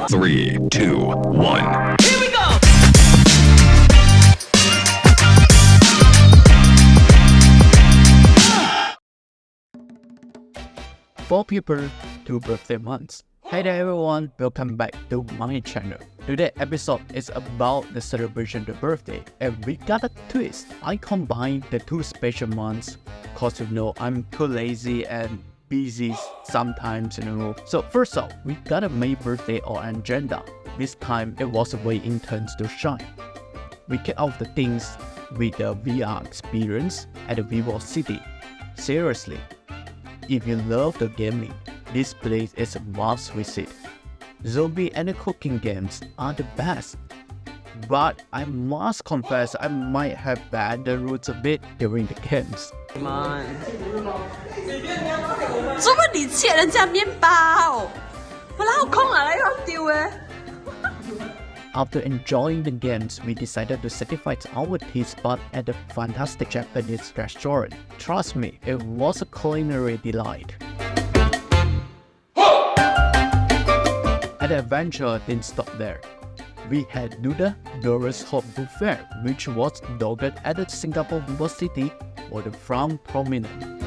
Three, two, one. Here we go! For people, 2 birthday months. Hey there everyone, welcome back to my channel. Today's episode is about the celebration of the birthday, and we got a twist. I combined the 2 special months cause I'm too lazy and busy sometimes, So first off, we got a May birthday on agenda. This time it was Weiyin turns to shine. We kick off the things with the VR experience at the Vivocity. Seriously, if you love the gaming, this place is a must visit. Zombie and cooking games are the best. But I must confess I might have banned the rules a bit during the games. 做乜你切人家面包？我哪有空啊，来乱丢诶！ After enjoying the games, we decided to satisfy our taste bud at the fantastic Japanese restaurant. Trust me, it was a culinary delight. And the adventure didn't stop there. We had Doulos Hope buffet, which was dogged at the Singapore Vivocity or the front prominent.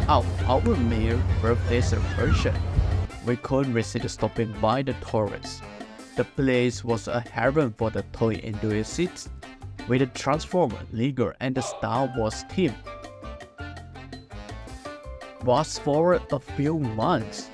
Out our May birthday celebration, we couldn't resist stopping by the Toyrus. The place was a heaven for the toy enthusiasts, with the Transformer, Lego, and the Star Wars theme. Fast forward a few months,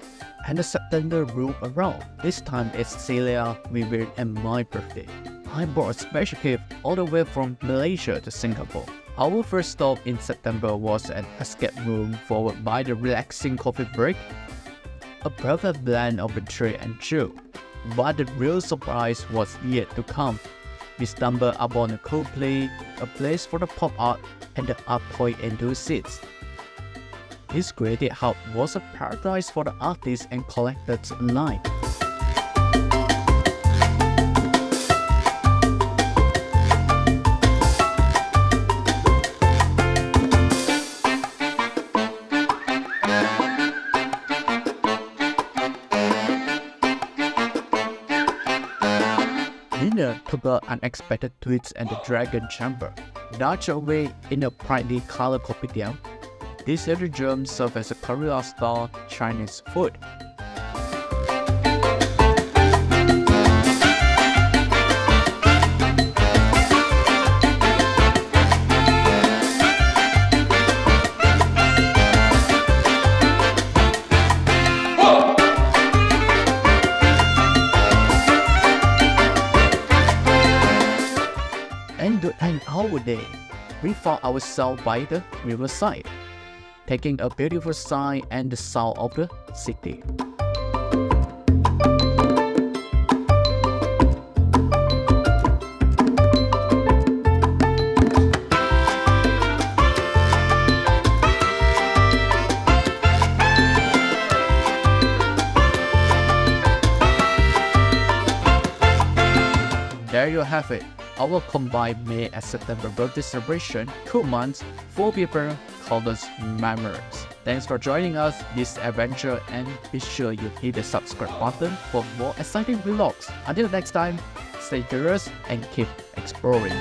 and the September rolled around. This time it's Celia, Vivian, and my birthday. I brought a special gift all the way from Malaysia to Singapore. Our first stop in September was an escape room followed by the relaxing coffee break, a perfect blend of retreat and chill. But the real surprise was yet to come. We stumbled upon a cool play, a place for the pop art and the art toy enthusiasts. This creative hub was a paradise for the artists and collectors alike. Dinner took an unexpected twist at the Dragon Chamber. Dutch away in a brightly colored kopitiam, this little gem served as a Korea-style Chinese food. And to end our day, we found ourselves by the Riverside, taking a beautiful sight and the sound of the city. There you have it. Our combined May and September birthday celebration, 2 months, 4 people, countless memories. Thanks for joining us this adventure, and be sure you hit the subscribe button for more exciting vlogs. Until next time, stay curious and keep exploring.